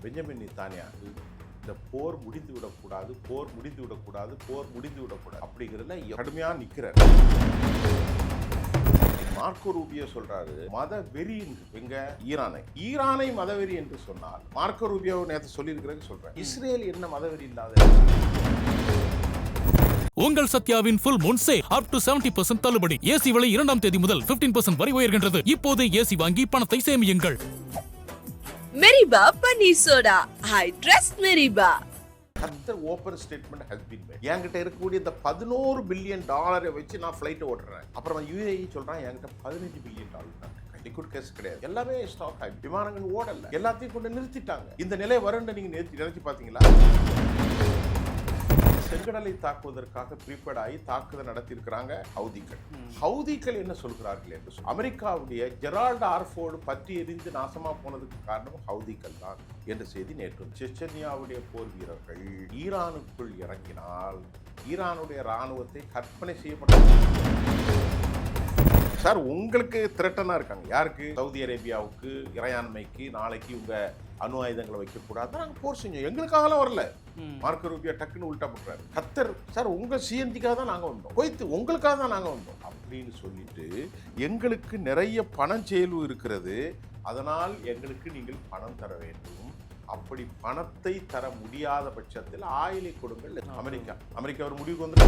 Benjamin Netanyahu இந்த போர் முடிந்து விடக்கூடாது அப்படிங்கிறதுல கடுமையாக நிற்கிறார். மார்க்கோ ரூபியோ சொல்றாரு மத வெறி எங்க ஈரானை மதவெறி என்று சொன்னால், மார்க்கோ ரூபியோ நேற்று சொல்லியிருக்கிறது சொல்றேன், இஸ்ரேல் என்ன மதவெறி இல்லாத. உங்கள் சத்யாவின் full moon sale up to 70% தள்ளுபடி. ஏசி விலை 2ஆம் தேதி முதல் 15% வரை உயர்கின்றது. இப்போதே ஏசி வாங்கி பணத்தை சேமியுங்கள். மெரிபா பன்னீர் சோடா, I trust மெரிபா. கர்த்தர் open statement has been made. என்கிட்ட இருக்கக்கூடிய இந்த $11 பில்லியன் வச்சு நான் ஃப்ளைட் ஓட்டுறேன். அப்புறம் UAE சொல்றான் என்கிட்ட $15 பில்லியன் லிக்விட் கேஸ் கிடையாது, எல்லாமே ஸ்டாக் ஆகி விமானங்கள் ஓடல, எல்லாத்தையும் கொண்டு நிறுத்திட்டாங்க. இந்த நிலை வரும்னு நீங்க நினைச்சு பாத்தீங்களா? செங்கடலை தாக்குவதற்காக ப்ரீபேர்ட் ஆகி தாக்குதல் நடத்தியிருக்கிறாங்க ஹவுதிகள் என்ன சொல்கிறார்கள் என்று அமெரிக்காவுடைய ஜெரால்ட் ஆர்ஃபோர்டு பற்றி எரிந்து நாசமா போனதுக்கு காரணம் ஹவுதிகள் தான் என்ற செய்தி நேற்று. செச்சனியாவுடைய போர் வீரர்கள் ஈரானுக்குள் இறங்கினால் ஈரானுடைய ராணுவத்தை கற்பனை செய்யப்பட்ட சார் உங்களுக்கு திரட்டனா இருக்காங்க. யாருக்கு? சவுதி அரேபியாவுக்கு, இறையாண்மைக்கு, நாளைக்கு உங்க அணு ஆயுதங்களை வைக்கக்கூடாது, நாங்கள் போர் செஞ்சோம், எங்களுக்காகலாம் வரல. மார்க்கோ ரூபியோ டக்குன்னு உள்டா போட்டுறாரு. கத்தர் சார் உங்க சிஎன்டிக்காக தான் நாங்கள் வந்தோம், கொய்த்து உங்களுக்காக தான் நாங்கள் வந்தோம் அப்படின்னு சொல்லிட்டு எங்களுக்கு நிறைய பணம் செயலு இருக்கிறது, அதனால் எங்களுக்கு நீங்கள் பணம் தர வேண்டும். அப்படி பணத்தை தர முடியாத பட்சத்தில் ஆயிலை கொடுங்கள். அமெரிக்கா ஒரு முடிவுக்கு வந்து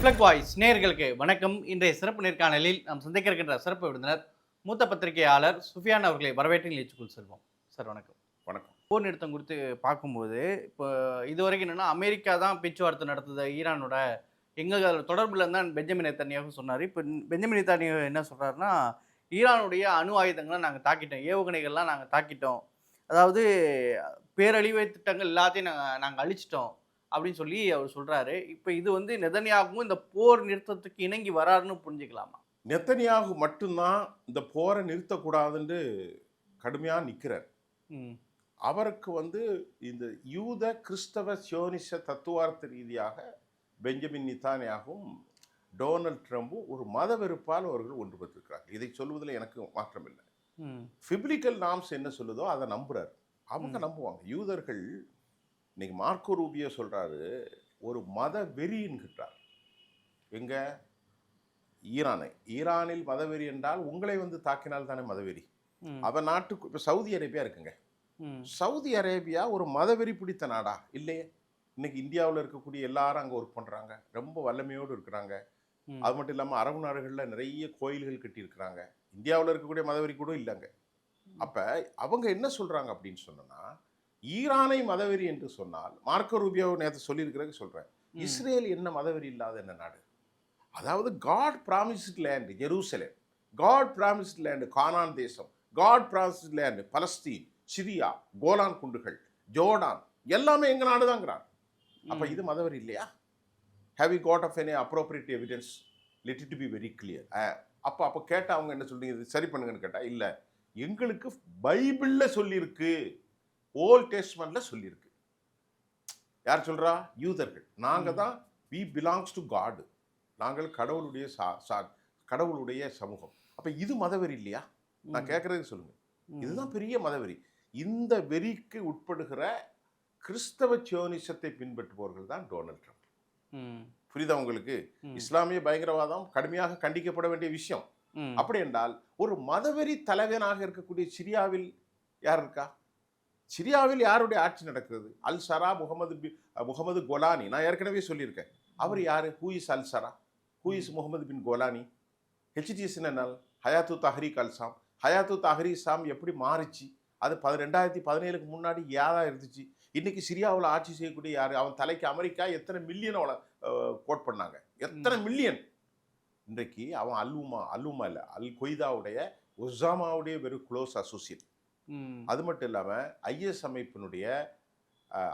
பிளக் வாய்ஸ் நேயர்களுக்கு வணக்கம். இன்றைய சிறப்பு நேர்காணலில் நாம் சந்திக்க இருக்கின்ற சிறப்பு விருந்தினர் மூத்த பத்திரிகையாளர் சுஃபியான் அவர்களை வரவேற்று நிகழ்ச்சிக்குள் செல்வோம். சார் வணக்கம். வணக்கம். போர் நிறுத்தம் குறித்து பார்க்கும்போது இப்போ இதுவரைக்கும் என்னென்னா அமெரிக்கா தான் பேச்சுவார்த்தை நடத்துது ஈரானோட, எங்கள் தொடர்பில் தான் பெஞ்சமின் நெத்தன்யாஹு சொன்னார். இப்போ பெஞ்சமின் நெத்தன்யாஹு என்ன சொல்கிறாருன்னா, ஈரானுடைய அணு ஆயுதங்களை நாங்கள் தாக்கிட்டோம், ஏவுகணைகள்லாம் நாங்கள் தாக்கிட்டோம், அதாவது பேரழிவு திட்டங்கள் எல்லாத்தையும் நாங்கள் அழிச்சிட்டோம் அப்படின்னு சொல்லி அவர் சொல்றாரு. இப்போ இது வந்து நெதன்யாகும் இந்த போர் நிறுத்தத்துக்கு இணங்கி வராருன்னு புரிஞ்சுக்கலாமா? நெத்தன்யாகு மட்டும்தான் இந்த போரை நிறுத்தக்கூடாதுன்னு கடுமையாக நிற்கிறார். அவருக்கு வந்து இந்த யூத கிறிஸ்தவ சியோனிச தத்துவார்த்த ரீதியாக பெஞ்சமின் நெத்தன்யாகும் டொனால்ட் ட்ரம்பும் ஒரு மத வெறுப்பால் அவர்கள் ஒன்றுபட்டிருக்கிறார்கள். இதை சொல்வதில் எனக்கு மாற்றம் இல்லை. பிப்ளிக்கல் நாம்ஸ் என்ன சொல்லுதோ அதை நம்புறாரு, அவங்க நம்புவாங்க. யூதர்கள் இன்னைக்கு மார்க்கோ ரூபியோ சொல்றாரு ஒரு மத வெறின்கிறார். எங்க ஈரானில் மதவெறி என்றால் உங்களை வந்து தாக்கினால் தானே மதவெறி. அவன் நாட்டுக்கு இப்போ சவுதி அரேபியா இருக்குங்க, சவுதி அரேபியா ஒரு மதவெறி பிடித்த நாடா இல்லையே? இன்னைக்கு இந்தியாவில் இருக்கக்கூடிய எல்லாரும் அங்கே ஒர்க் பண்ணுறாங்க, ரொம்ப வல்லமையோடு இருக்கிறாங்க. அது மட்டும் இல்லாமல் அரபு நாடுகளில் நிறைய கோயில்கள் கட்டியிருக்கிறாங்க. இந்தியாவில் இருக்கக்கூடிய மதவெறி கூட இல்லைங்க. அப்போ அவங்க என்ன சொல்கிறாங்க அப்படின்னு சொன்னோன்னா, ஈரானை மதவெறி என்று சொன்னால், மார்க்கோ ரூபியோ நேற்று சொல்லியிருக்கிறது சொல்கிறேன், இஸ்ரேல் என்ன மதவெறி இல்லாத என்ன நாடு? அதாவது God promised land Jerusalem, God promised land Canaan தேசம், God promised land Palestine, Syria, Golan குண்டுகள், ஜோர்டான் எல்லாமே எங்கள் நாடு தாங்கிறார். அப்போ இது மதவெறி இல்லையா? Have you got of any appropriate evidence? Let it be very clear. அப்போ கேட்டால் அவங்க என்ன சொல்றீங்க, இது சரி பண்ணுங்கன்னு கேட்டால், இல்லை எங்களுக்கு பைபிளில் சொல்லியிருக்கு, ஓல்ட் டெஸ்ட்மெண்ட்ல சொல்லியிருக்கு. யார் சொல்றா? யூதர்கள். நாங்க தான் we belongs to God, நாங்கள் கடவுளுடைய கடவுளுடைய சமூகம். அப்ப இது மதவெறி இல்லையா? நான் கேட்கறது சொல்லுங்க. இதுதான் பெரிய மதவெறி. இந்த வெறிக்கு உட்படுகிற கிறிஸ்தவ சியோனிசத்தை பின்பற்றுபவர்கள் தான் டொனால்ட் ட்ரம்ப். புரியுதா உங்களுக்கு? இஸ்லாமிய பயங்கரவாதம் கடுமையாக கண்டிக்கப்பட வேண்டிய விஷயம். அப்படி என்றால் ஒரு மதவெறி தலைவனாக இருக்கக்கூடிய சிரியாவில் யார் இருக்கா? சிரியாவில் யாருடைய ஆட்சி நடக்கிறது? அல் சரா முகமது கோலானி. நான் ஏற்கனவே சொல்லியிருக்கேன், அவர் யாரு? Who is al Sharaa, who is Muhammad bin Golani? HTS என்ன? ஹயாத்து தஹ்ரீக் அல் ஷாம். ஹயாத்து தஹ்ரீக் ஷாம் எப்படி மாறிச்சு? அது 2017 முன்னாடி யாரா இருந்துச்சு? இன்னைக்கு சிரியாவில் ஆட்சி செய்யக்கூடிய யாரு? அவன் தலைக்கு அமெரிக்கா எத்தனை மில்லியன் கோட் பண்ணாங்க, எத்தனை மில்லியன். இன்றைக்கு அவன் அல்லுமா இல்லை, அல் கொய்தாவுடைய ஒசாமாவுடைய வெறும் க்ளோஸ் அசோசியேட். அது மட்டும் இல்லாமல் IS அமைப்பினுடைய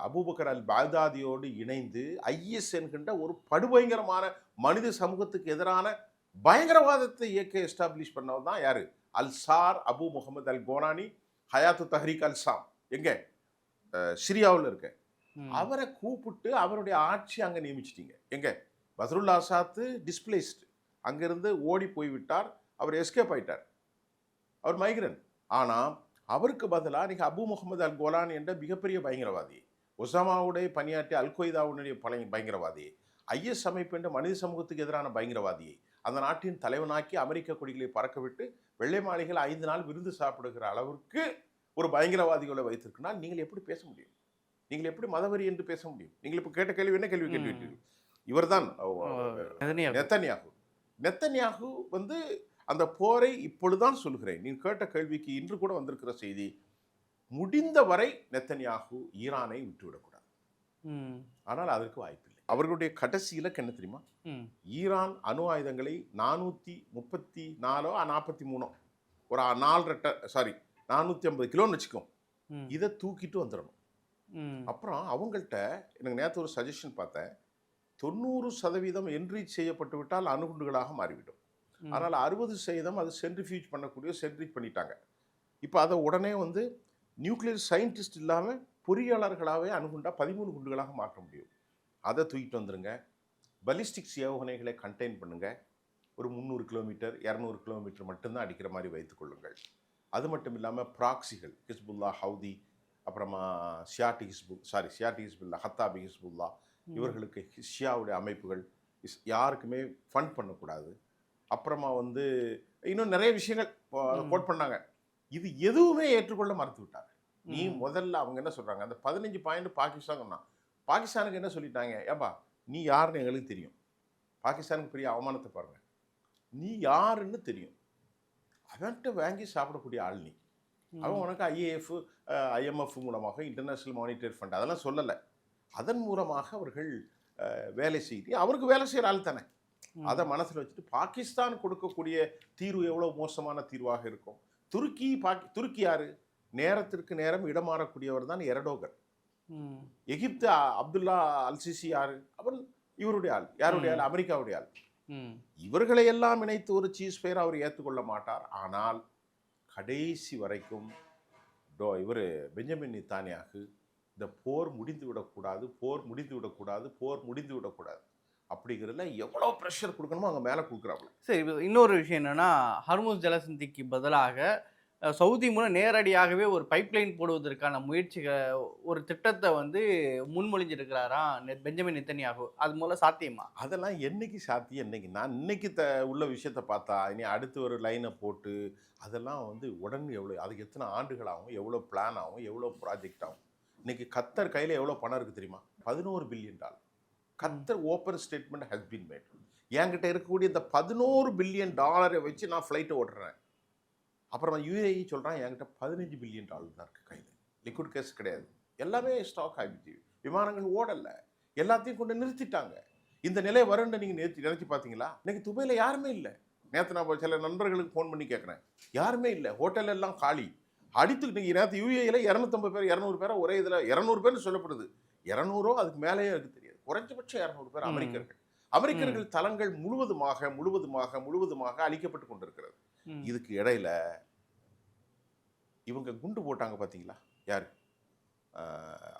அபூபக்கர் அல் பாக்தாதியோடு இணைந்து IS என்கின்ற ஒரு படுபயங்கரமான மனித சமூகத்துக்கு எதிரான பயங்கரவாதத்தை இயக்க எஸ்டாப்ளிஷ் பண்ணவர் தான் யாரு? அல் சார் அபு முகமது அல் கோனானி, ஹயாத்து தஹ்ரீக் அல் ஷாம். எங்க? சிரியாவில் இருக்க. அவரை கூப்பிட்டு அவருடைய ஆட்சி அங்கே நியமிச்சிட்டீங்க. எங்க? பத்ருல் ஆசாத்து டிஸ்பிளேஸ்டு, அங்கிருந்து ஓடி போய்விட்டார், அவர் எஸ்கேப் ஆயிட்டார், அவர் மைக்ரன். ஆனால் அவருக்கு பதிலாக நீங்கள் அபு முகமது அல் கோலான் என்ற மிகப்பெரிய பயங்கரவாதி, ஒசாமாவுடைய பணியாற்றிய அல் கொய்தாவுடைய பயங்கரவாதி, ஐஎஸ் அமைப்பு என்ற மனித சமூகத்துக்கு எதிரான பயங்கரவாதியை அந்த நாட்டின் தலைவனாக்கி அமெரிக்க கொடிகளை பறக்க விட்டு வெள்ளை மாளிகையில் 5 நாள் விருந்து சாப்பிடுகிற அளவிற்கு ஒரு பயங்கரவாதிகளை வைத்திருக்னால் நீங்கள் எப்படி பேச முடியும்? நீங்கள் எப்படி மதவெறி என்று பேச முடியும்? நீங்கள் இப்போ கேட்ட கேள்வி என்ன கேள்வி கேட்டுவிட்டீர்கள்? இவர்தான் நெத்தன்யாகு வந்து அந்த போரை இப்பொழுதுதான் சொல்கிறேன். நீ கேட்ட கேள்விக்கு இன்று கூட வந்திருக்கிற செய்தி, முடிந்த வரை நெத்தன்யாகு ஈரானை விட்டுவிடக்கூடாது. ஆனால் அதற்கு வாய்ப்பில்லை. அவர்களுடைய கடைசி இலக்கு என்ன தெரியுமா? ஈரான் அணு ஆயுதங்களை 434 43 ஒரு 450 கிலோன்னு வச்சுக்கோ, இதை தூக்கிட்டு வந்துடணும். அப்புறம் அவங்கள்ட்ட எனக்கு நேற்று ஒரு சஜஷன் பார்த்தேன், 90% என்ரீச் செய்யப்பட்டு விட்டால் அணுகுண்டுகளாக மாறிவிடும். ஆனால் 60% அது சென்ட்ரிஃபியூஜ் பண்ணக்கூடிய சென்ட்ரிஃப் பண்ணிட்டாங்க. இப்போ அதை உடனே வந்து நியூக்ளியர் சயின்டிஸ்ட் இல்லாமல் பொறியாளர்களாகவே அணுகுண்டா 13 குண்டுகளாக மாற்ற முடியும். அதை தூக்கிட்டு வந்துருங்க. பலிஸ்டிக்ஸ் ஏவுகணைகளை கண்டெயின் பண்ணுங்க. ஒரு 300 கிலோமீட்டர் 200 கிலோமீட்டர் மட்டும்தான் அடிக்கிற மாதிரி வைத்துக்கொள்ளுங்கள். அது மட்டும் இல்லாமல் ப்ராக்சிகள், ஹிஸ்புல்லா, ஹவுதி, அப்புறமா ஷியாட்டி ஹிஸ்புல்லா, ஹத்தாபி ஹிஸ்புல்லா, இவர்களுக்கு ஷியாவுடைய அமைப்புகள் யாருக்குமே ஃபண்ட் பண்ணக்கூடாது. அப்புறமா வந்து இன்னும் நிறைய விஷயங்கள் கோட் பண்ணாங்க. இது எதுவுமே ஏற்றுக்கொள்ள மறுத்து விட்டாங்க. நீ முதல்ல அவங்க என்ன சொல்கிறாங்க, அந்த 15 பாயிண்ட் பாகிஸ்தான் சொன்னான். பாகிஸ்தானுக்கு என்ன சொல்லிட்டாங்க, ஏப்பா நீ யாருன்னு எங்களுக்கு தெரியும். பாகிஸ்தானுக்கு பெரிய அவமானத்தை பாருங்க, நீ யாருன்னு தெரியும். அவன்கிட்ட வாங்கி சாப்பிடக்கூடிய ஆள் நீ. அவன் உனக்கு IMF மூலமாக, இன்டர்நேஷ்னல் மானிட்டரி ஃபண்ட் அதெல்லாம் சொல்லலை, அதன் மூலமாக அவர்கள் வேலை செய்து அவருக்கு வேலை செய்கிற ஆள் தானே. அதை மனசில் வச்சுட்டு பாகிஸ்தான் கொடுக்கக்கூடிய தீர்வு எவ்வளோ மோசமான தீர்வாக இருக்கும். துருக்கி யாரு? நேரத்திற்கு நேரம் இடமாறக்கூடியவர் தான் எரடோகன். எகிப்து அப்துல்லா அல்சிசி யாரு? அவர் இவருடைய ஆள். யாருடைய ஆள்? அமெரிக்காவுடைய ஆள். இவர்களை எல்லாம் இணைத்து ஒரு சீஸ் ஃபயர் அவர் ஏற்றுக்கொள்ள மாட்டார். ஆனால் கடைசி வரைக்கும் இவர் பெஞ்சமின் நெத்தன்யாகு இந்த போர் முடிந்து விடக்கூடாது அப்படிங்கிறதுல எவ்வளோ ப்ரெஷர் கொடுக்கணுமோ அங்கே மேலே கொடுக்குறாங்க. சரி, இன்னொரு விஷயம் என்னன்னா, ஹர்முஸ் ஜலசந்திக்கு பதிலாக சவுதி மூலம் நேரடியாகவே ஒரு பைப்லைன் போடுவதற்கான முயற்சிகள், ஒரு திட்டத்தை வந்து முன்மொழிஞ்சிருக்கிறாராம் பெஞ்சமின் நெத்தன்யாகு. அது மூலம் சாத்தியமா? அதெல்லாம் என்னைக்கு சாத்தியம்? இன்னைக்கு உள்ள விஷயத்தை பார்த்தா இனி அடுத்து ஒரு லைனை போட்டு அதெல்லாம் வந்து உடனே அதுக்கு எத்தனை ஆண்டுகள் ஆகும், எவ்வளோ பிளான் ஆகும், எவ்வளோ ப்ராஜெக்ட் ஆகும். இன்னைக்கு கத்தர் கையில் எவ்வளோ பணம் இருக்குது தெரியுமா? $11 பில்லியன். கத்தர் open statement has been made. என்கிட்ட இருக்கக்கூடிய இந்த $11 பில்லியன் வச்சு நான் ஃப்ளைட்டை ஓட்டுறேன். அப்புறமா UAE சொல்கிறான், என்கிட்ட $15 பில்லியன் தான் இருக்குது கையில். லிக்விட் கேஸ் கிடையாது, எல்லாமே ஸ்டாக் ஆகிடுச்சு. விமானங்கள் ஓடலை, எல்லாத்தையும் கொண்டு நிறுத்திட்டாங்க. இந்த நிலை வரும்னு நீங்கள் நினைச்சு பார்த்தீங்களா? இன்னைக்கு துபாயில் யாருமே இல்லை. நேற்று நான் சில நண்பர்களுக்கு ஃபோன் பண்ணி கேட்குறேன், யாருமே இல்லை, ஹோட்டல் எல்லாம் காலி. அடித்துக்கிட்டு நேற்று UAEல 250 பேர் 200 பேரை ஒரே இதில் 200 பேர்னு சொல்லப்படுது. 200 அதுக்கு மேலேயே எனக்கு தெரியாது, குறைஞ்சபட்சம் 200 பேர் அமெரிக்கர்கள் தளங்கள் முழுவதுமாக அழிக்கப்பட்டு கொண்டிருக்கிறது. இதுக்கு இடையில இவங்க குண்டு போட்டாங்க பார்த்தீங்களா? யார்?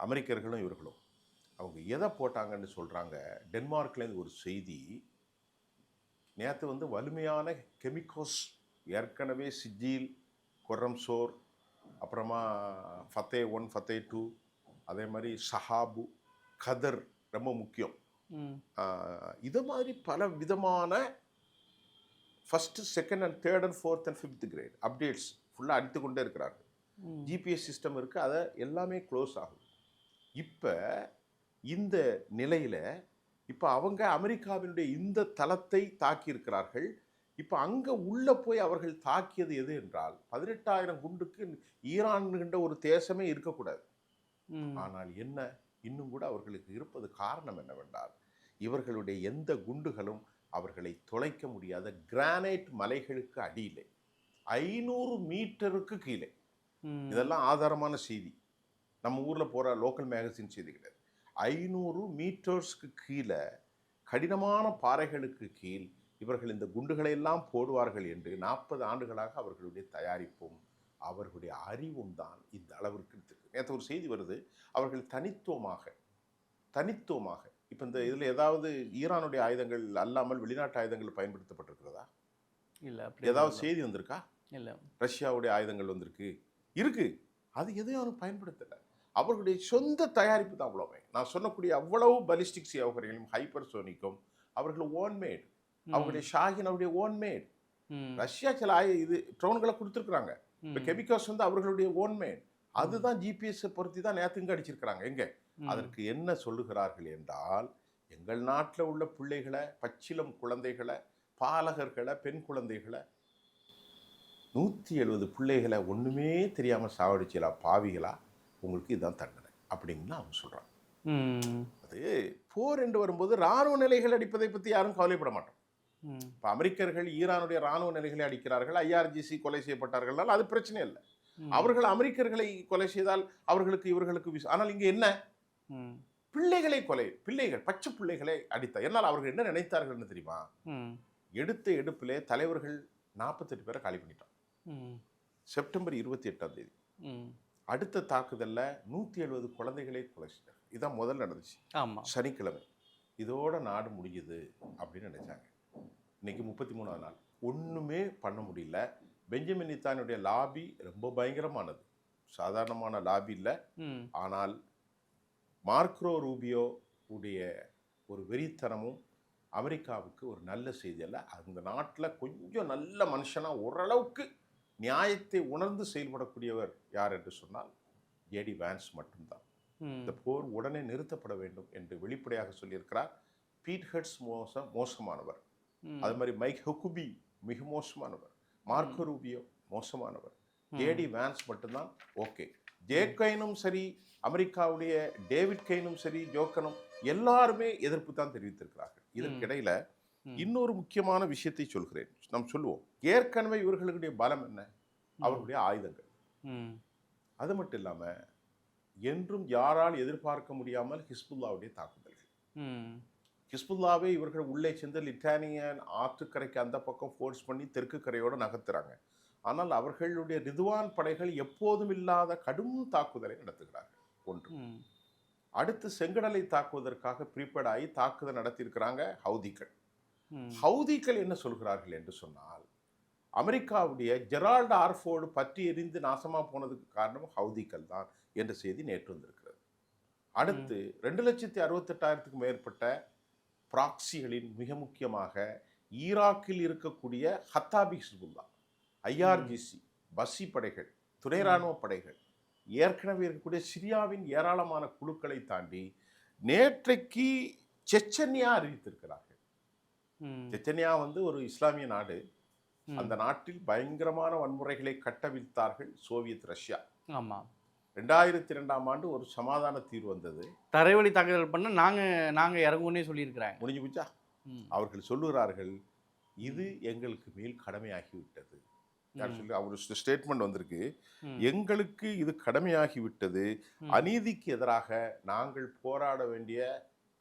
அமெரிக்கர்களும் இவர்களும். அவங்க எதை போட்டாங்கன்னு சொல்கிறாங்க. டென்மார்க்லேருந்து ஒரு செய்தி, நேற்று வந்து வலிமையான கெமிக்கோஸ், ஏற்கனவே சிஜில், கொரம்சோர், அப்புறமா ஃபத்தே 1 ஃபத்தே 2, அதே மாதிரி ஷஹாபு, கதர் ரொம்ப முக்கியம். இது மாதிரி பல விதமான first, second and third and fourth and 5th great updates ஃபுல்லாக அடித்து கொண்டே இருக்கிறார்கள். GPS சிஸ்டம் இருக்குது, அதை எல்லாமே க்ளோஸ் ஆகும். இப்போ இந்த நிலையில் இப்போ அவங்க அமெரிக்காவினுடைய இந்த தளத்தை தாக்கியிருக்கிறார்கள். இப்போ அங்கே உள்ளே போய் அவர்கள் தாக்கியது எது என்றால் 18,000 குண்டுக்கு ஈரான்கின்ற ஒரு தேசமே இருக்கக்கூடாது. ஆனால் என்ன, இன்னும் கூட அவர்களுக்கு இருப்பது காரணம் என்னவென்றால், இவர்களுடைய எந்த குண்டுகளும் அவர்களை தொலைக்க முடியாத கிரானைட் மலைகளுக்கு அடியிலே 500 மீட்டருக்கு கீழே. இதெல்லாம் ஆதாரமான செய்தி, நம்ம ஊரில் போகிற லோக்கல் மேகசின் செய்தி கிடையாது. 500 மீட்டர்ஸ்க்கு கீழே கடினமான பாறைகளுக்கு கீழ் இவர்கள் இந்த குண்டுகளை எல்லாம் போடுவார்கள் என்று 40 ஆண்டுகளாக அவர்களுடைய தயாரிப்பும் அவர்களுடைய அறிவும் தான் இந்த அளவிற்கு இருக்குது. நேற்று ஒரு செய்தி வருது, அவர்கள் தனித்துவமாக இப்போ இந்த இதில் ஏதாவது ஈரானுடைய ஆயுதங்கள் அல்லாமல் வெளிநாட்டு ஆயுதங்கள் பயன்படுத்தப்பட்டிருக்கிறதா? இல்லை, ஏதாவது செய்தி வந்திருக்கா? இல்லை. ரஷ்யாவுடைய ஆயுதங்கள் வந்திருக்கு இருக்கு, அது எதையும் அவனும் பயன்படுத்தலை. அவர்களுடைய சொந்த தயாரிப்பு தான் அவ்வளோவே. நான் சொன்னக்கூடிய அவ்வளவு பலிஸ்டிக்ஸ் ஏவுகணைகளும் ஹைப்பர்சோனிக்கும் அவர்கள் ஓன் மேட். அவங்களுடைய ஷாஹின் அவருடைய ஓன் மேட். ரஷ்யா சில இது ட்ரோன்களை கொடுத்துருக்குறாங்க. இப்போ கெமிக்கல்ஸ் வந்து அவர்களுடைய ஓன் மேட். அதுதான் ஜிபிஎஸ் பொருத்தி தான் நேற்றுங்க அடிச்சிருக்கிறாங்க. எங்க அதற்கு என்ன சொல்லுகிறார்கள் என்றால், எங்கள் நாட்டில் உள்ள பிள்ளைகளை, பச்சிலம் குழந்தைகளை, பாலகர்களை, பெண் குழந்தைகளை 170 பிள்ளைகளை ஒன்றுமே தெரியாமல் சாவடிச்சலா பாவிகளா, உங்களுக்கு இதுதான் தண்டனை அப்படின்னு அவங்க சொல்கிறாங்க. அது போர் என்று வரும்போது இராணுவ நிலைகள் அடிப்பதை பற்றி யாரும் கவலைப்பட மாட்டோம். இப்போ அமெரிக்கர்கள் ஈரானுடைய இராணுவ நிலைகளை அடிக்கிறார்கள், ஐஆர்ஜிசி கொலை செய்யப்பட்டார்கள், அது பிரச்சனை இல்லை. அவர்கள் அமெரிக்கர்களை கொலை செய்தால் அவர்களுக்கு இவர்களுக்கு ஆனால் இங்கே என்ன, பிள்ளைகளை பிள்ளைகள் பச்சை பிள்ளைகளை அடித்தார். என்னால் அவர்கள் என்ன நினைத்தார்கள் தெரியுமா, எடுத்த எடுப்பிலே தலைவர்கள் 48 பேரை காலி பண்ணிட்டான். செப்டம்பர் 28 அடுத்த தாக்குதல்ல 170 குழந்தைகளை கொலை செய்தார். இதான் முதல் நடந்துச்சு சனிக்கிழமை. இதோட நாடு முடியுது அப்படின்னு நினைச்சாங்க. இன்னைக்கு 33வது நாள், ஒண்ணுமே பண்ண முடியல. பெஞ்சமின் நெத்தன்யாஹுடைய லாபி ரொம்ப பயங்கரமானது, சாதாரணமான லாபி இல்லை. ஆனால் மார்க்கோ ரூபியோ உடைய ஒரு வெறித்தனமும் அமெரிக்காவுக்கு ஒரு நல்ல செய்தி அல்ல. அந்த நாட்டில் கொஞ்சம் நல்ல மனுஷனா ஓரளவுக்கு நியாயத்தை உணர்ந்து செயல்படக்கூடியவர் யார் என்று சொன்னால் ஜேடி வான்ஸ் மட்டும்தான். இந்த போர் உடனே நிறுத்தப்பட வேண்டும் என்று வெளிப்படையாக சொல்லியிருக்கிறார். பீட் ஹெட்ஸ் மோசமானவர், அது மாதிரி மைக் ஹக்குபி மிக மோசமானவர், மார்க்கோ ரூபியோ மோசமானவர், ஜேடி வான்ஸ் மட்டும்தான் ஓகே. ஜேக்கைனும் சரி, அமெரிக்காவுடைய டேவிட் கைனும் சரி, ஜோக்கனும் எல்லாருமே எதிர்ப்பு தான் தெரிவித்திருக்கிறார்கள். இதற்கிடையில இன்னொரு முக்கியமான விஷயத்தை சொல்கிறேன். நாம் சொல்லுவோம், ஏற்கனவே இவர்களுடைய பலம் என்ன, அவர்களுடைய ஆயுதங்கள். அது மட்டும் இல்லாம என்றும் யாரால் எதிர்பார்க்க முடியாமல் ஹிஸ்புல்லாவுடைய தாக்குதல்கள். ஹிஸ்புல்லாவை இவர்கள் உள்ளே சென்று லிட்டானியன் ஆற்றுக்கரைக்கு அந்த பக்கம் ஃபோர்ஸ் பண்ணி தெற்கு கரையோடு நகர்த்துறாங்க. ஆனால் அவர்களுடைய ரிதுவான் படைகள் எப்போதும் இல்லாத கடும் தாக்குதலை நடத்துகிறார்கள். ஒன்று. அடுத்து செங்கடலை தாக்குவதற்காக ப்ரீபேர்ட் ஆகி தாக்குதல் நடத்தியிருக்கிறாங்க ஹவுதிகள். ஹவுதிகள் என்ன சொல்கிறார்கள் என்று சொன்னால், அமெரிக்காவுடைய ஜெரால்டு ஆர்ஃபோர்டு பற்றி எரிந்து நாசமாக போனதுக்கு காரணம் ஹவுதிகள் தான் என்ற செய்தி நேற்று வந்திருக்கிறது. அடுத்து 2,68,000 மேற்பட்ட ப்ராக்சிகளின் மிக முக்கியமாக ஈராக்கில் இருக்கக்கூடிய ஹத்தாபி ஹிஸ்புல்லா, ஐஆர்ஜிசி, பசி படைகள், துணை இராணுவ படைகள், ஏற்கனவே இருக்கக்கூடிய சிரியாவின் ஏராளமான குழுக்களை தாண்டி நேற்றைக்கு செச்சன்யா அறிவித்திருக்கிறார்கள். செச்சன்யா வந்து ஒரு இஸ்லாமிய நாடு. அந்த நாட்டில் பயங்கரமான வன்முறைகளை கட்டவிழ்த்தார்கள் சோவியத் ரஷ்யா. 2002ஆம் ஆண்டு ஒரு சமாதான தீர்வு வந்தது. தரைவழி தாக்குதல் பண்ண நாங்க இறங்குவோன்னே சொல்லியிருக்கிறாங்க. முடிஞ்சு போச்சா? அவர்கள் சொல்லுகிறார்கள், இது எங்களுக்கு மேல் கடமையாகிவிட்டது. சொல்லி அவர் ஸ்டேட்மெண்ட் வந்திருக்கு, எங்களுக்கு இது கடமையாகிவிட்டது, அநீதிக்கு எதிராக நாங்கள் போராட வேண்டிய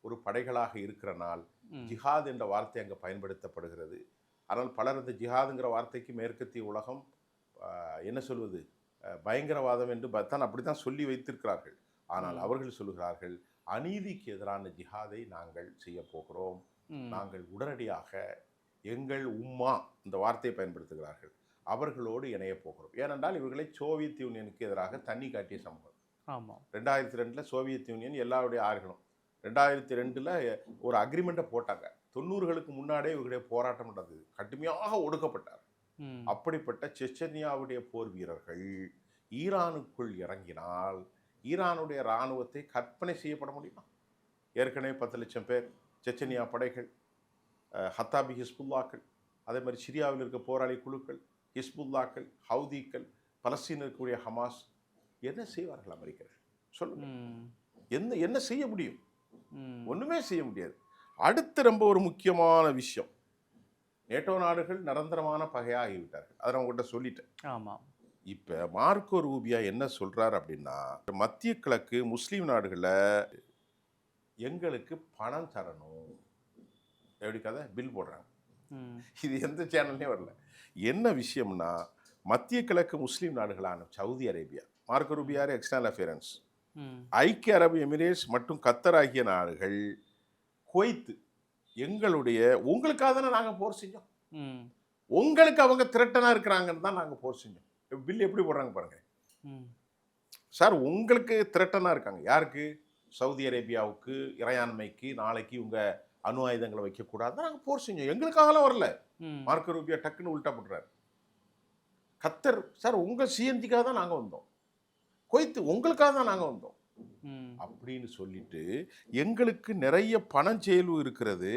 ஒரு படைகளாக இருக்கிற நாள் ஜிஹாத் என்ற வார்த்தை அங்கே பயன்படுத்தப்படுகிறது. ஆனால் பலர் அந்த ஜிஹாதுங்கிற வார்த்தைக்கு மேற்கத்திய உலகம் என்ன சொல்வது, பயங்கரவாதம் என்று தான் அப்படி தான் சொல்லி வைத்திருக்கிறார்கள். ஆனால் அவர்கள் சொல்லுகிறார்கள், அநீதிக்கு எதிரான ஜிஹாதை நாங்கள் செய்ய போகிறோம். நாங்கள் உடனடியாக எங்கள் உம்மா இந்த வார்த்தையை பயன்படுத்துகிறார்கள், அவர்களோடு இணைய போகிறோம். ஏனென்றால் இவர்களை சோவியத் யூனியனுக்கு எதிராக தண்ணி காட்டிய சமூகம். 2002 சோவியத் யூனியன் எல்லாருடைய ஆறுகளும் 2002 ஒரு அக்ரிமெண்ட்டை போட்டாங்க. 90களுக்கு முன்னாடியே இவர்களுடைய போராட்டம் நடந்தது, கடுமையாக ஒடுக்கப்பட்டார். அப்படிப்பட்ட செச்சன்யாவுடைய போர் வீரர்கள் ஈரானுக்குள் இறங்கினால் ஈரானுடைய இராணுவத்தை கற்பனை செய்யப்பட முடியுமா? ஏற்கனவே 10 லட்சம் பேர் செச்சன்யா படைகள், ஹத்தாபி ஹிஸ்புல்லாக்கள், அதே மாதிரி சிரியாவில் இருக்க போராளி குழுக்கள், ஹிஸ்புல்லாக்கள், ஹவுதிகள், பலஸ்தீனில் இருக்கக்கூடிய ஹமாஸ், என்ன செய்வார்கள் அமெரிக்கர்கள்? சொல்லுங்க, என்ன செய்ய முடியும்? ஒண்ணுமே செய்ய முடியாது. அடுத்து ரொம்ப ஒரு முக்கியமான விஷயம், நேட்டோ நாடுகள் நிரந்தரமான பகையாகிவிட்டார்கள். அதை நான் உங்கள்கிட்ட சொல்லிட்டேன். இப்ப மார்க்கோ ரூபியா என்ன சொல்றாரு அப்படின்னா, மத்திய கிழக்கு முஸ்லீம் நாடுகளில் எங்களுக்கு பணம் தரணும், எப்படி கதை பில் போடுறாங்க. இது எந்த சேனல்லையும் வரல. என்ன விஷயம்னா, மத்திய கிழக்கு முஸ்லீம் நாடுகளான சவுதி அரேபியா, மார்க்கோ ரூபியார் எக்ஸ்டர்னல் அஃபேரன்ஸ், ஐக்கிய அரபு எமிரேட்ஸ் மற்றும் கத்தர் ஆகிய நாடுகள், குவைத்து, எங்களுடைய உங்களுக்காக தானே நாங்கள் போர் செஞ்சோம், உங்களுக்கு அவங்க திரட்டனா இருக்கிறாங்கன்னு தான் நாங்கள் போர் செஞ்சோம். பில் எப்படி போடுறாங்க பாருங்க சார். உங்களுக்கு திரட்டனா இருக்காங்க. யாருக்கு? சவுதி அரேபியாவுக்கு, இறையாண்மைக்கு, நாளைக்கு உங்க அணு ஆயுதங்களை வைக்கக்கூடாது நாங்கள் போர் செஞ்சோம். எங்களுக்காகலாம் வரல. மார்க்கோ ரூபியோ டக்குன்னு உல்ட்டா போடுறாரு. கத்தர் சார் உங்க சிஎன்ஜிக்காக தான் நாங்கள் வந்தோம். கொய்த்து உங்களுக்காக தான் நாங்கள் வந்தோம் அப்படின்னு சொல்லிட்டு எங்களுக்கு நிறைய பணச்செலவு இருக்கிறது,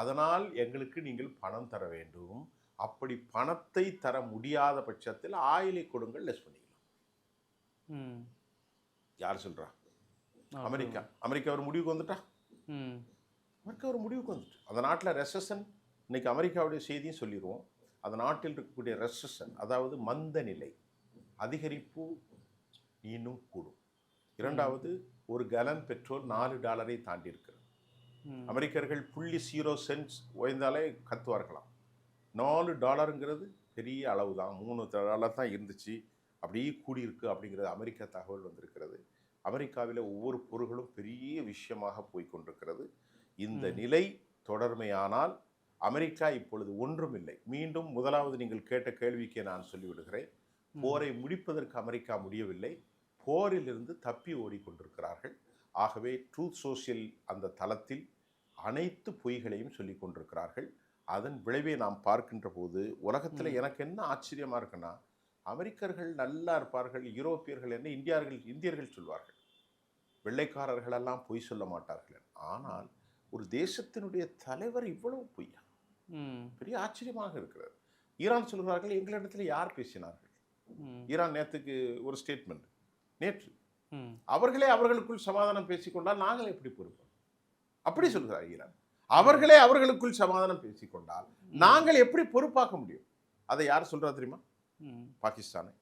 அதனால் எங்களுக்கு நீங்கள் பணம் தர வேண்டும். அப்படி பணத்தை தர முடியாத பட்சத்தில் ஆயிலை கொடுங்கள், லெஸ் பண்ணிக்கலாம். யார் சொல்றா? அமெரிக்கா. அமெரிக்கா ஒரு முடிவுக்கு வந்துட்டா. அமெரிக்கா ஒரு முடிவுக்கு வந்துட்டு அந்த நாட்டில் ரெசஷன். இன்னைக்கு அமெரிக்காவுடைய செய்தியும் சொல்லிடுவோம். அந்த நாட்டில் இருக்கக்கூடிய ரெசஷன், அதாவது மந்த நிலை, அதிகரிப்பு இன்னும் கூடும். இரண்டாவது, ஒரு கலன் பெட்ரோல் $4 தாண்டி இருக்கிறது. அமெரிக்கர்கள் 0.0 உயர்ந்தாலே கத்துவார்களாம். $4 பெரிய அளவு தான். $3 தான் இருந்துச்சு, அப்படியே கூடியிருக்கு அப்படிங்கிறது அமெரிக்க தகவல் வந்திருக்கிறது. அமெரிக்காவில் ஒவ்வொரு பொருள்களும் பெரிய விஷயமாக போய்கொண்டிருக்கிறது. இந்த நிலை தொடர்மையானால் அமெரிக்கா இப்பொழுது ஒன்றுமில்லை. மீண்டும் முதலாவது நீங்கள் கேட்ட கேள்விக்கே நான் சொல்லிவிடுகிறேன். போரை முடிப்பதற்கு அமெரிக்கா முடியவில்லை, போரிலிருந்து தப்பி ஓடிக்கொண்டிருக்கிறார்கள். ஆகவே ட்ரூத் சோஷியல் அந்த தளத்தில் அனைத்து பொய்களையும் சொல்லிக் கொண்டிருக்கிறார்கள். அதன் விளைவை நாம் பார்க்கின்ற போது உலகத்தில் எனக்கு என்ன ஆச்சரியமாக இருக்குன்னா, அமெரிக்கர்கள் நல்லா இருப்பார்கள், யூரோப்பியர்கள் என்ன இந்தியர்கள் சொல்வார்கள், வெள்ளைக்காரர்களெல்லாம் பொய் சொல்ல மாட்டார்கள். ஆனால் ஒரு தேசத்தினுடைய தலைவர் இவ்வளவு பொய்யா? பெரிய ஆச்சரியமாக இருக்கிறது. ஈரான் சொல்கிறார்கள், எங்களிடத்தில் யார் பேசினார்கள்? ஈரான் நேற்றுக்கு ஒரு ஸ்டேட்மெண்ட், நேற்று அவர்களே அவர்களுக்குள் சமாதானம் பேசிக்கொண்டால் நாங்கள் எப்படி பொறுப்போம்? அப்படி சொல்கிறார் ஈரான். அவர்களே அவர்களுக்குள் சமாதானம் பேசிக்கொண்டால் நாங்கள் எப்படி பொறுப்பாக்க முடியும்? அதை யார் சொல்றா தெரியுமா? பாகிஸ்தானை,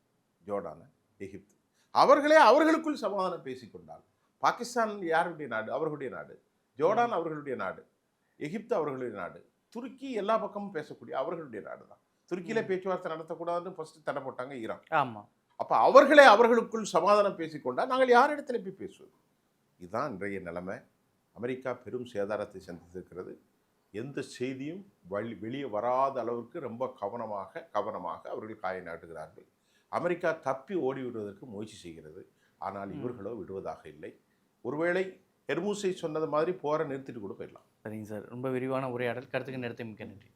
ஜோர்டானை, எகிப்து. அவர்களே அவர்களுக்குள் சமாதானம் பேசிக்கொண்டால், பாகிஸ்தான் யாருடைய நாடு? அவர்களுடைய நாடு. ஜோர்டான் அவர்களுடைய நாடு. எகிப்து அவர்களுடைய நாடு. துருக்கி எல்லா பக்கமும் பேசக்கூடிய அவர்களுடைய நாடு தான். துருக்கியில பேச்சுவார்த்தை நடத்தக்கூடாதுன்னு ஃபர்ஸ்ட் தடை போட்டாங்க ஈரான். ஆமா. அப்ப அவர்களே அவர்களுக்குள் சமாதானம் பேசிக்கொண்டால் நாங்கள் யாரிடத்துல போய் பேசுவது? இதுதான் இன்றைய நிலைமை. அமெரிக்கா பெரும் சேதாரத்தை சந்தித்திருக்கிறது. எந்த செய்தியும் வெளியே வராத அளவுக்கு ரொம்ப கவனமாக அவர்கள் காய நாட்டுகிறார்கள். அமெரிக்கா தப்பி ஓடிவிடுவதற்கு முயற்சி செய்கிறது. ஆனால் இவர்களோ விடுவதாக இல்லை. ஒருவேளை ஹெர்மூஸை சொன்னது மாதிரி போரை நிறுத்திட்டு கூட போயிடலாம். சரிங்க சார், ரொம்ப விரிவான உரையாடல். கருத்துக்கு நேரத்தை மிக்க நன்றி.